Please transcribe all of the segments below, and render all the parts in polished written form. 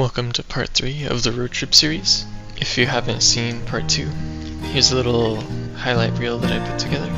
Welcome to part 3 of the road trip series. If you haven't seen part 2, here's a little highlight reel that I put together.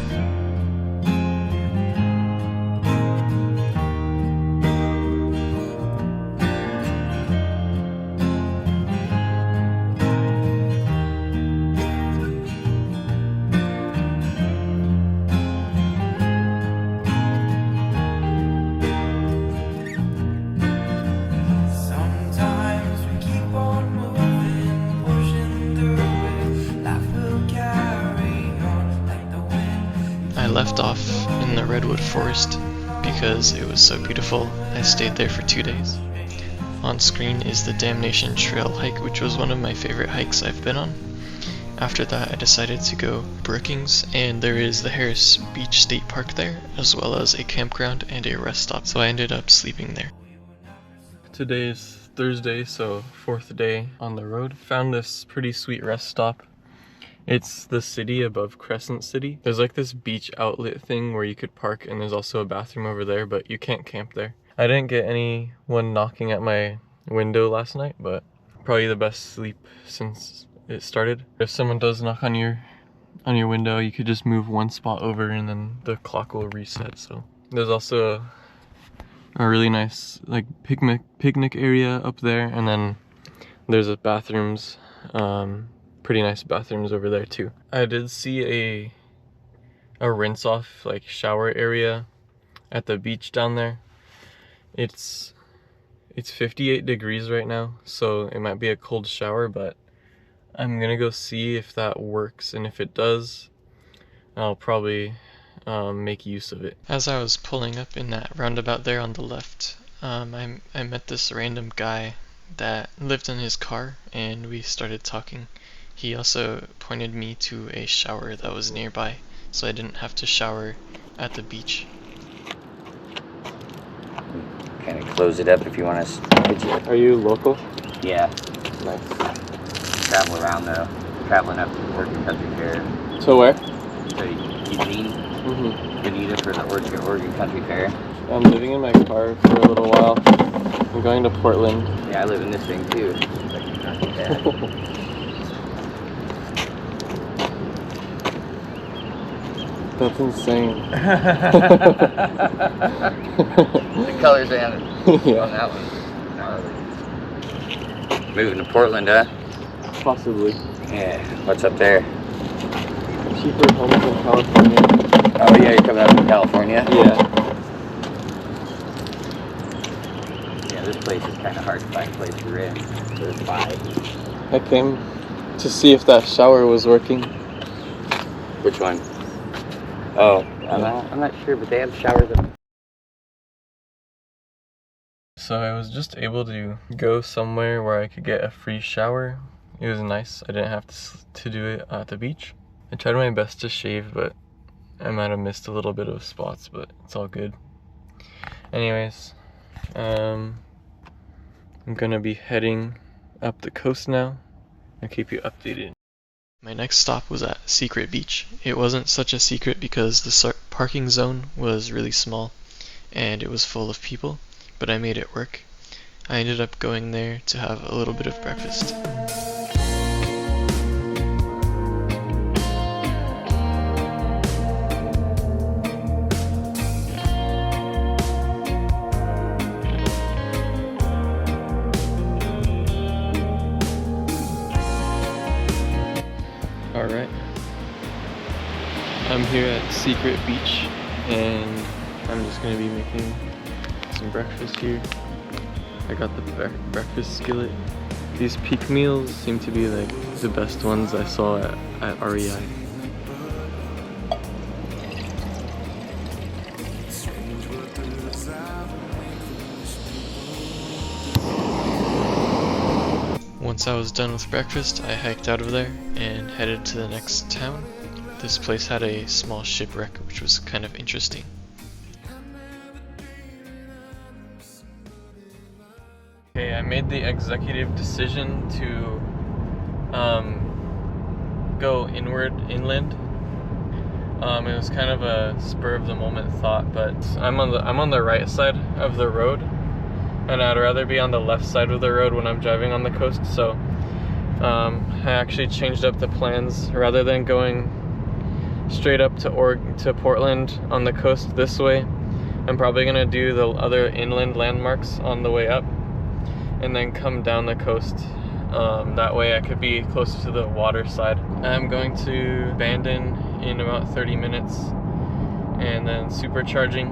I left off in the redwood forest because it was so beautiful. I stayed there for 2 days. On screen is the Damnation Trail hike, which was one of my favorite hikes I've been on. After that, I decided to go Brookings, and there is the Harris Beach State Park there, as well as a campground and a rest stop, so I ended up sleeping there. Today is Thursday, so 4th day on the road. Found this pretty sweet rest stop. It's the city above Crescent City. There's like this beach outlet thing where you could park, and there's also a bathroom over there, but you can't camp there. I didn't get anyone knocking at my window last night, but probably the best sleep since it started. If someone does knock on your window, you could just move one spot over and then the clock will reset. So there's also a really nice like picnic area up there, and then there's bathrooms. Pretty nice bathrooms over there too. I did see a rinse off like shower area at the beach down there. It's 58 degrees right now, so it might be a cold shower, but I'm gonna go see if that works, and if it does, I'll probably make use of it. As I was pulling up in that roundabout there on the left, I met this random guy that lived in his car, and we started talking. He also pointed me to a shower that was nearby, so I didn't have to shower at the beach. Kind of close it up if you want to. Are you local? Yeah. Nice. Travel around though. Traveling up to the Oregon Country Fair. To where? So Eugene, Bonita for the Oregon Country Fair. I'm living in my car for a little while. I'm going to Portland. Yeah, I live in this thing too. It's like not too bad. That's insane. The colors on that one. Moving to Portland, huh? Possibly. Yeah. What's up there? Cheaper homes in California. Oh yeah, you're coming up from California? Yeah. Yeah, this place is kind of hard to find a place to rent. So it's buy. I came to see if that shower was working. Which one? Oh, I'm not sure, but they have showers up. So I was just able to go somewhere where I could get a free shower. It was nice. I didn't have to do it at the beach. I tried my best to shave, but I might have missed a little bit of spots, but it's all good. Anyways, I'm gonna be heading up the coast now. I'll keep you updated. My next stop was at Secret Beach. It wasn't such a secret because the parking zone was really small and it was full of people, but I made it work. I ended up going there to have a little bit of breakfast. Alright, I'm here at Secret Beach, and I'm just going to be making some breakfast here. I got the breakfast skillet. These peak meals seem to be like the best ones I saw at REI. Once I was done with breakfast, I hiked out of there and headed to the next town. This place had a small shipwreck, which was kind of interesting. Okay, I made the executive decision to go inland. It was kind of a spur of the moment thought, but I'm on the right side of the road, and I'd rather be on the left side of the road when I'm driving on the coast, so I actually changed up the plans. Rather than going straight up to Portland on the coast this way, I'm probably gonna do the other inland landmarks on the way up and then come down the coast. That way I could be closer to the water side. I'm going to Bandon in about 30 minutes and then supercharging,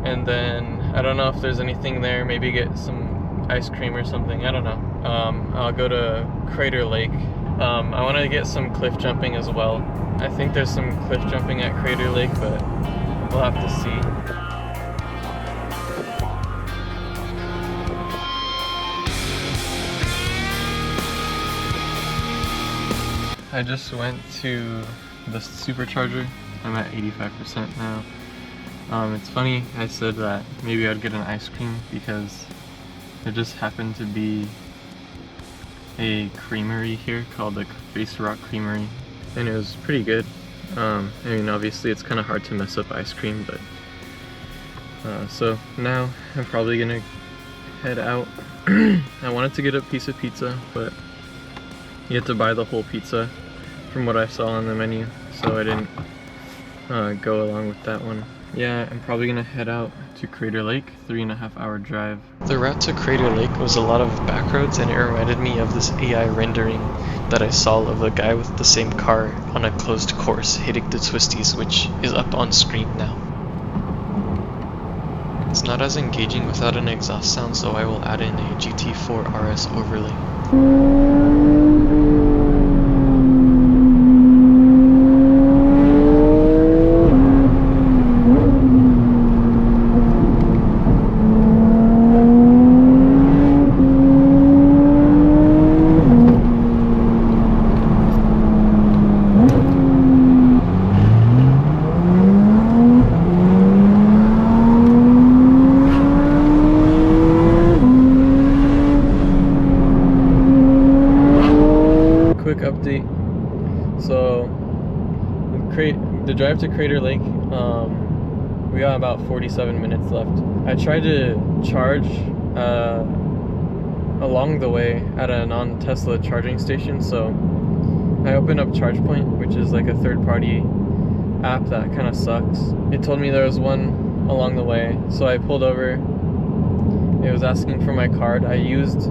and then I don't know if there's anything there, maybe get some ice cream or something, I don't know. I'll go to Crater Lake. I want to get some cliff jumping as well. I think there's some cliff jumping at Crater Lake, but we'll have to see. I just went to the supercharger. I'm at 85% now. It's funny, I said that maybe I'd get an ice cream because there just happened to be a creamery here called the Face Rock Creamery, and it was pretty good. I mean, obviously it's kind of hard to mess up ice cream, but so now I'm probably gonna head out. I wanted to get a piece of pizza, but you have to buy the whole pizza from what I saw on the menu, so I didn't go along with that one. Yeah, I'm probably gonna head out to Crater Lake, 3.5 hour drive. The route to Crater Lake was a lot of back roads, and it reminded me of this AI rendering that I saw of a guy with the same car on a closed course hitting the twisties, which is up on screen now. It's not as engaging without an exhaust sound, so I will add in a GT4 RS overlay. Quick update. So the drive to Crater Lake, we got about 47 minutes left. I tried to charge along the way at a non-Tesla charging station, so I opened up ChargePoint, which is like a third-party app that kind of sucks. It told me there was one along the way, so I pulled over. It was asking for my card. I used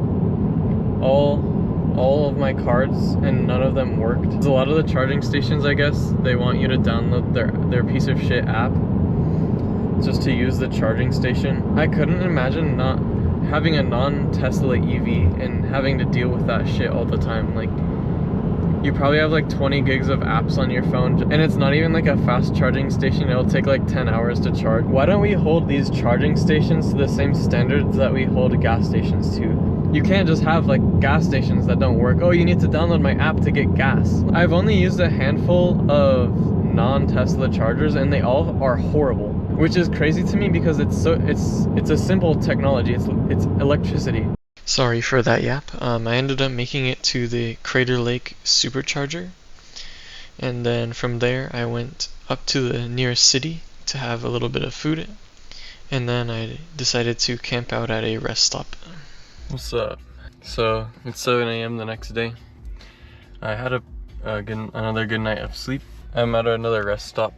all of my cards and none of them worked. A lot of the charging stations, I guess, they want you to download their piece of shit app just to use the charging station. I couldn't imagine not having a non-Tesla EV and having to deal with that shit all the time. Like, you probably have like 20 gigs of apps on your phone, and it's not even like a fast charging station. It'll take like 10 hours to charge. Why don't we hold these charging stations to the same standards that we hold gas stations to? You can't just have like gas stations that don't work. Oh, you need to download my app to get gas. I've only used a handful of non-Tesla chargers and they all are horrible, which is crazy to me because it's a simple technology. It's electricity. Sorry for that yap. I ended up making it to the Crater Lake supercharger, and then from there I went up to the nearest city to have a little bit of food, and then I decided to camp out at a rest stop. What's up? So it's 7 a.m. the next day. I had another good night of sleep. I'm at another rest stop,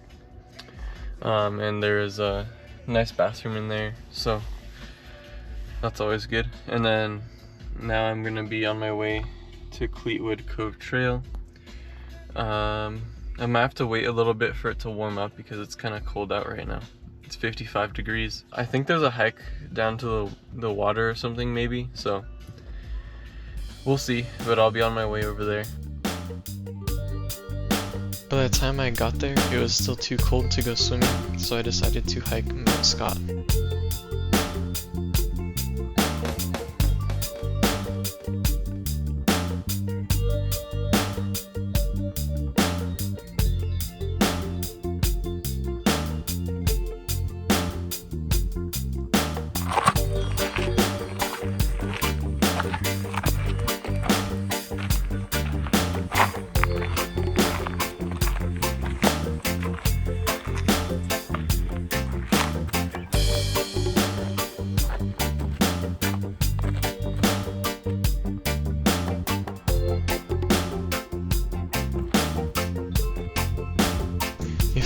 and there is a nice bathroom in there, so that's always good. And then now I'm gonna be on my way to Cleetwood Cove Trail. I might have to wait a little bit for it to warm up because it's kind of cold out right now. It's 55 degrees. I think there's a hike down to the water or something maybe, so we'll see, but I'll be on my way over there. By the time I got there, it was still too cold to go swimming, so I decided to hike Mount Scott.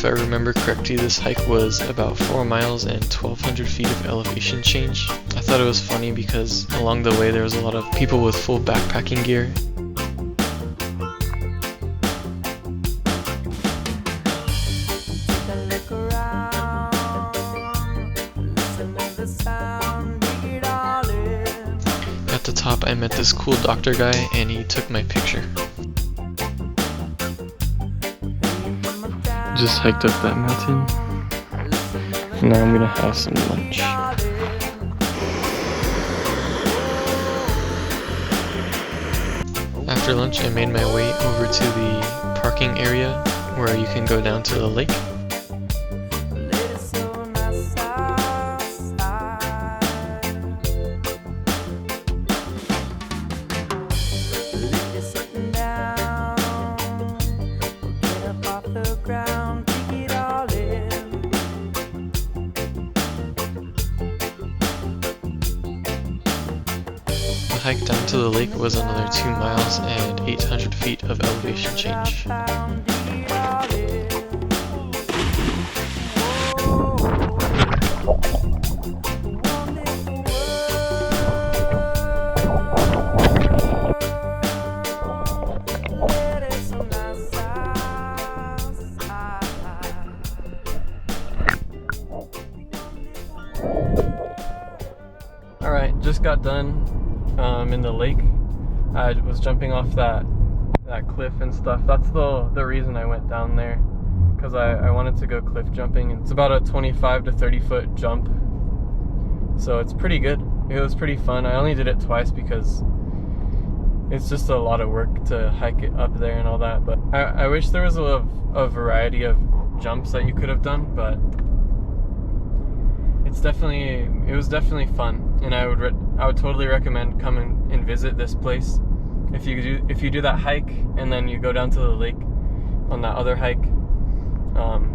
I remember correctly, this hike was about 4 miles and 1,200 feet of elevation change. I thought it was funny because along the way there was a lot of people with full backpacking gear. At the top I met this cool doctor guy and he took my picture. Just hiked up that mountain. Now I'm gonna have some lunch. After lunch I made my way over to the parking area where you can go down to the lake. The hike down to the lake was another 2 miles and 800 feet of elevation change. Alright, just got done in the lake. I was jumping off that cliff and stuff. That's the reason I went down there, because I wanted to go cliff jumping. It's about a 25 to 30 foot jump, so it's pretty good. It was pretty fun. I only did it twice because it's just a lot of work to hike it up there and all that, but I wish there was a variety of jumps that you could have done, but it was definitely fun, and I would totally recommend coming and visit this place. If you do that hike and then you go down to the lake on that other hike,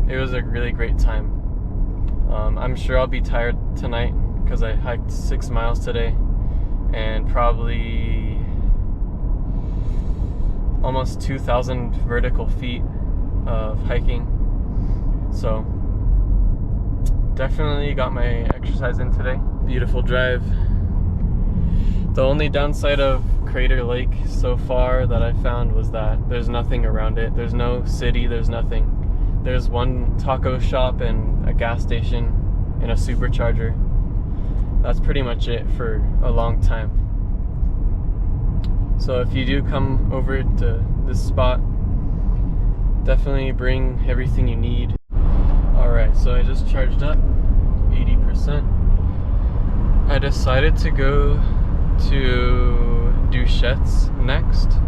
it was a really great time. I'm sure I'll be tired tonight because I hiked 6 miles today and probably almost 2,000 vertical feet of hiking. So definitely got my exercise in today. Beautiful drive. The only downside of Crater Lake so far that I found was that there's nothing around it. There's no city, there's nothing. There's one taco shop and a gas station and a supercharger. That's pretty much it for a long time. So if you do come over to this spot, definitely bring everything you need. Alright, so I just charged up 80%. I decided to go to Duchette's next.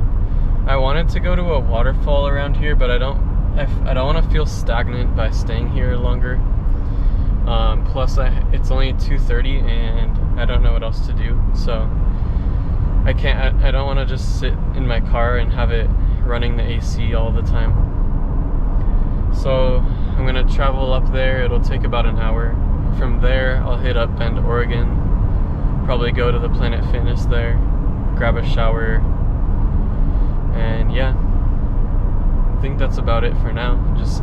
I wanted to go to a waterfall around here, but I don't want to feel stagnant by staying here longer. Plus it's only 2:30 and I don't know what else to do, so I don't want to just sit in my car and have it running the AC all the time. So I'm gonna travel up there. It'll take about an hour. From there I'll hit up Bend, Oregon, probably go to the Planet Fitness there, grab a shower, and yeah, I think that's about it for now. Just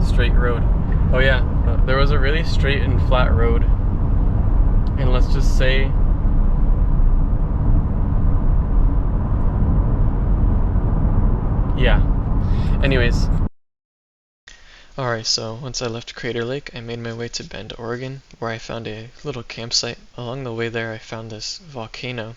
straight road. Oh yeah, there was a really straight and flat road, and let's just say yeah. Anyways. Alright, so once I left Crater Lake, I made my way to Bend, Oregon, where I found a little campsite. Along the way there I found this volcano,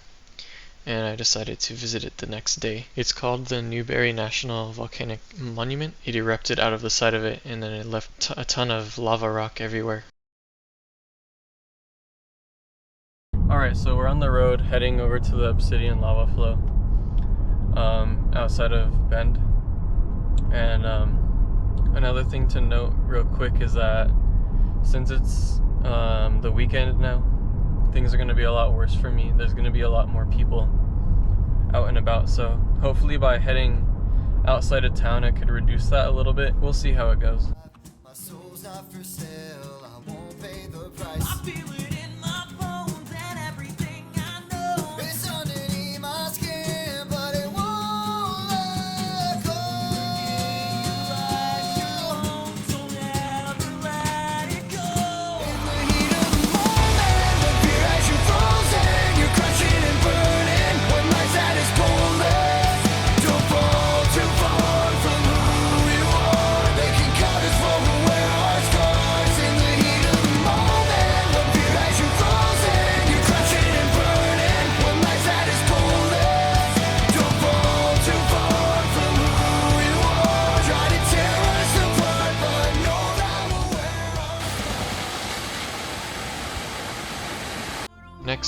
and I decided to visit it the next day. It's called the Newberry National Volcanic Monument. It erupted out of the side of it, and then it left a ton of lava rock everywhere. Alright, so we're on the road heading over to the Obsidian Lava Flow outside of Bend, and another thing to note real quick is that since it's the weekend now, things are going to be a lot worse for me. There's going to be a lot more people out and about, so hopefully by heading outside of town I could reduce that a little bit. We'll see how it goes. My soul's not for sale, I won't pay the price. I feel it in my bones and everything I know. It's underneath my skin, but it won't let go.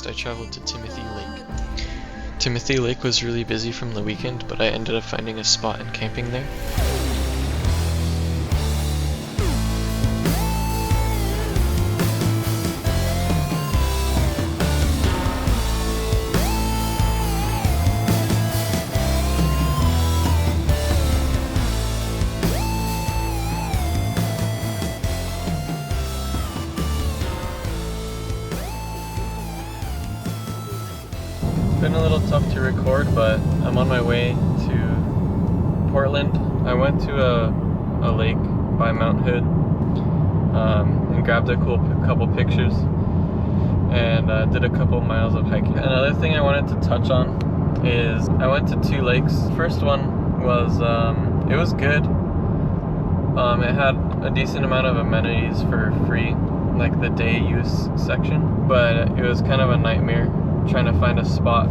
Next, I traveled to Timothy Lake. Timothy Lake was really busy from the weekend, but I ended up finding a spot and camping there. It's been a little tough to record, but I'm on my way to Portland. I went to a lake by Mount Hood and grabbed a couple pictures and did a couple miles of hiking. Another thing I wanted to touch on is I went to 2 lakes. First one was, it was good. It had a decent amount of amenities for free, like the day use section, but it was kind of a nightmare trying to find a spot,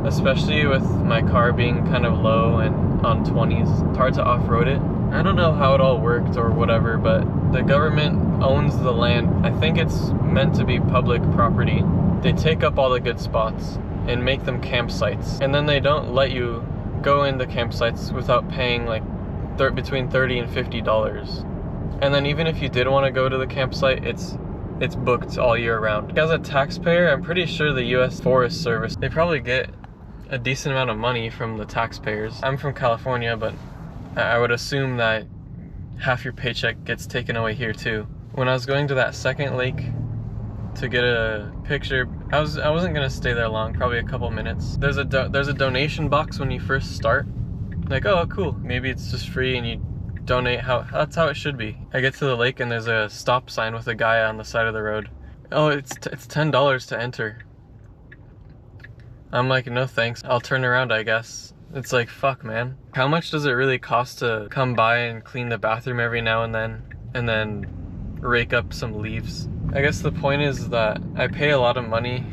especially with my car being kind of low and on 20s. It's hard to off-road it. I don't know how it all worked or whatever, but the government owns the land. I think it's meant to be public property. They take up all the good spots and make them campsites, and then they don't let you go into campsites without paying like between $30 and $50. And then even if you did want to go to the campsite, it's booked all year round. As a taxpayer, I'm pretty sure the US Forest Service, they probably get a decent amount of money from the taxpayers. I'm from California, but I would assume that half your paycheck gets taken away here too. When I was going to that second lake to get a picture, I wasn't gonna stay there long, probably a couple minutes. There's a donation box when you first start. Like, oh cool, maybe it's just free and you donate. That's how it should be. I get to the lake and there's a stop sign with a guy on the side of the road. Oh, it's $10 to enter. I'm like, no thanks, I'll turn around, I guess. It's like, fuck man. How much does it really cost to come by and clean the bathroom every now and then rake up some leaves? I guess the point is that I pay a lot of money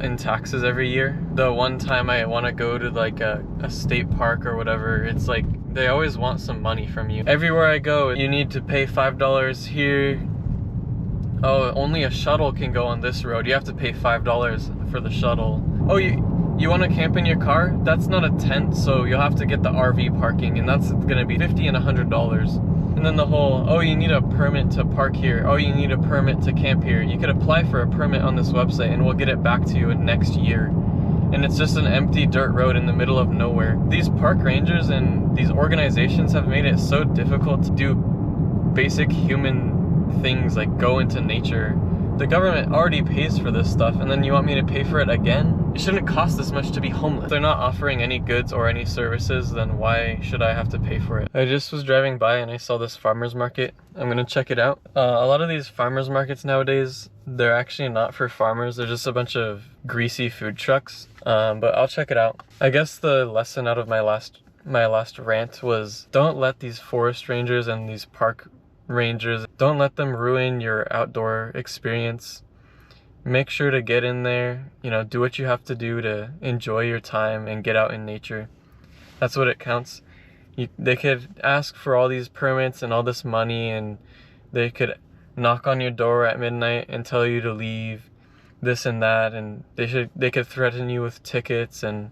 in taxes every year. The one time I want to go to like a state park or whatever, it's like they always want some money from you. Everywhere I go, you need to pay $5 here. Oh, only a shuttle can go on this road. You have to pay $5 for the shuttle. Oh, you want to camp in your car? That's not a tent, so you'll have to get the RV parking, and that's gonna be $50 and $100. And then the whole, oh, you need a permit to park here. Oh, you need a permit to camp here. You could apply for a permit on this website and we'll get it back to you in next year. And it's just an empty dirt road in the middle of nowhere. These park rangers and these organizations have made it so difficult to do basic human things like go into nature. The government already pays for this stuff, and then you want me to pay for it again? It shouldn't cost this much to be homeless. If they're not offering any goods or any services, then why should I have to pay for it? I just was driving by and I saw this farmer's market. I'm gonna check it out. A lot of these farmer's markets nowadays, they're actually not for farmers. They're just a bunch of greasy food trucks. But I'll check it out. I guess the lesson out of my last rant was, don't let these forest rangers and these park rangers, don't let them ruin your outdoor experience. Make sure to get in there, do what you have to do to enjoy your time and get out in nature. That's what it counts. They could ask for all these permits and all this money, and they could knock on your door at midnight and tell you to leave, this and that, and they could threaten you with tickets. And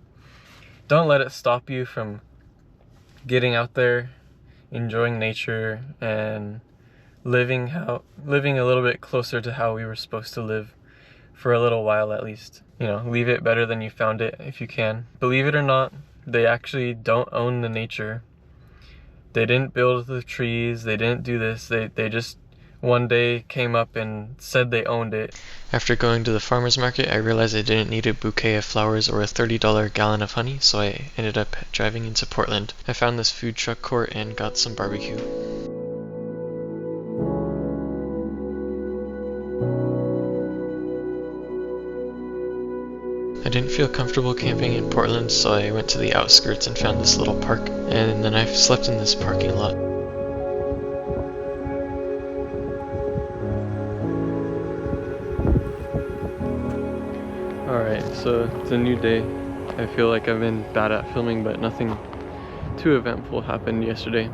don't let it stop you from getting out there, enjoying nature, and living a little bit closer to how we were supposed to live for a little while at least. Leave it better than you found it if you can. Believe it or not, they actually don't own the nature. They didn't build the trees, they didn't do this, they just one day came up and said they owned it. After going to the farmer's market, I realized I didn't need a bouquet of flowers or a $30 gallon of honey, so I ended up driving into Portland. I found this food truck court and got some barbecue. I didn't feel comfortable camping in Portland, so I went to the outskirts and found this little park, and then I slept in this parking lot. Alright, so it's a new day. I feel like I've been bad at filming, but nothing too eventful happened yesterday.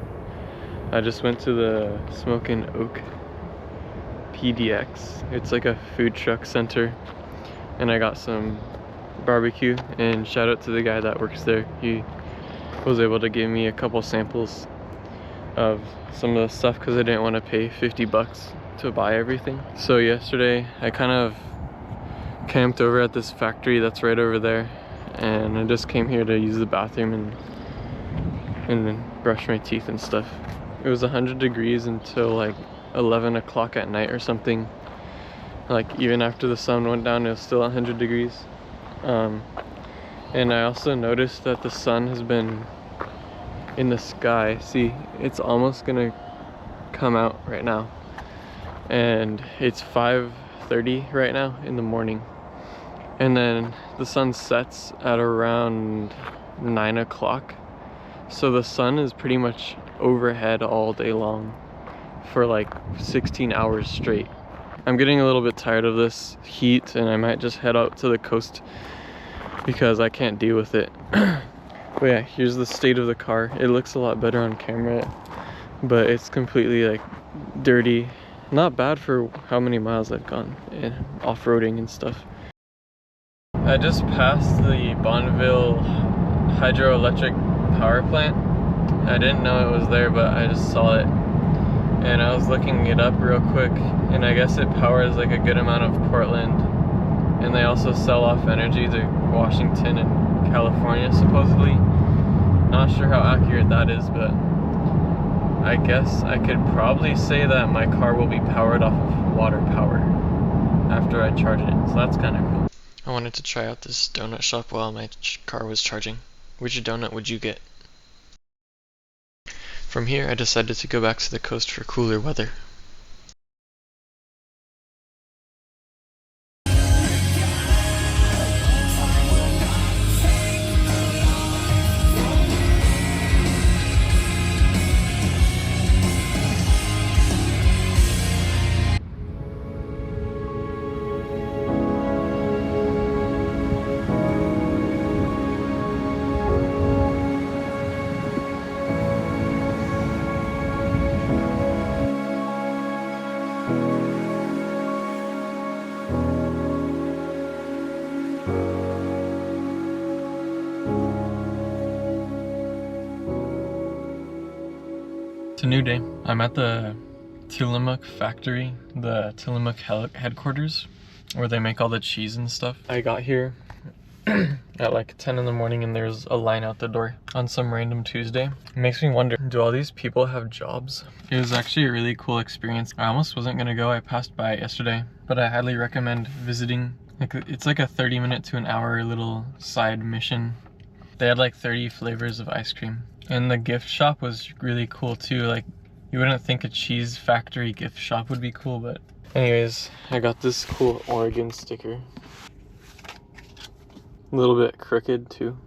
I just went to the Smokin' Oak PDX. It's like a food truck center, and I got some barbecue, and shout out to the guy that works there. He was able to give me a couple samples of some of the stuff because I didn't want to pay 50 bucks to buy everything. So yesterday I kind of camped over at this factory that's right over there, and I just came here to use the bathroom and then brush my teeth and stuff. It was 100 degrees until like 11 o'clock at night or something. Like even after the sun went down, it was still 100 degrees. And I also noticed that the sun has been in the sky. See, it's almost gonna come out right now, and it's 5:30 right now in the morning, and then the sun sets at around 9 o'clock. So the sun is pretty much overhead all day long for like 16 hours straight. I'm getting a little bit tired of this heat, and I might just head out to the coast because I can't deal with it. But yeah, here's the state of the car. It looks a lot better on camera, but it's completely like dirty. Not bad for how many miles I've gone off-roading and stuff. I just passed the Bonneville hydroelectric power plant. I didn't know it was there, but I just saw it, and I was looking it up real quick, and I guess it powers like a good amount of Portland, and they also sell off energy to Washington and California supposedly. Not sure how accurate that is, but I guess I could probably say that my car will be powered off of water power after I charge it, so that's kind of cool. I wanted to try out this donut shop while my car was charging. Which donut would you get? From here, I decided to go back to the coast for cooler weather. It's a new day. I'm at the Tillamook factory, the Tillamook headquarters, where they make all the cheese and stuff. I got here at like 10 in the morning, and there's a line out the door on some random Tuesday. It makes me wonder, do all these people have jobs? It was actually a really cool experience. I almost wasn't gonna go. I passed by it yesterday, but I highly recommend visiting. It's like a 30-minute to an hour little side mission. They had like 30 flavors of ice cream. And the gift shop was really cool too. Like, you wouldn't think a cheese factory gift shop would be cool, but anyways, I got this cool Oregon sticker. A little bit crooked too.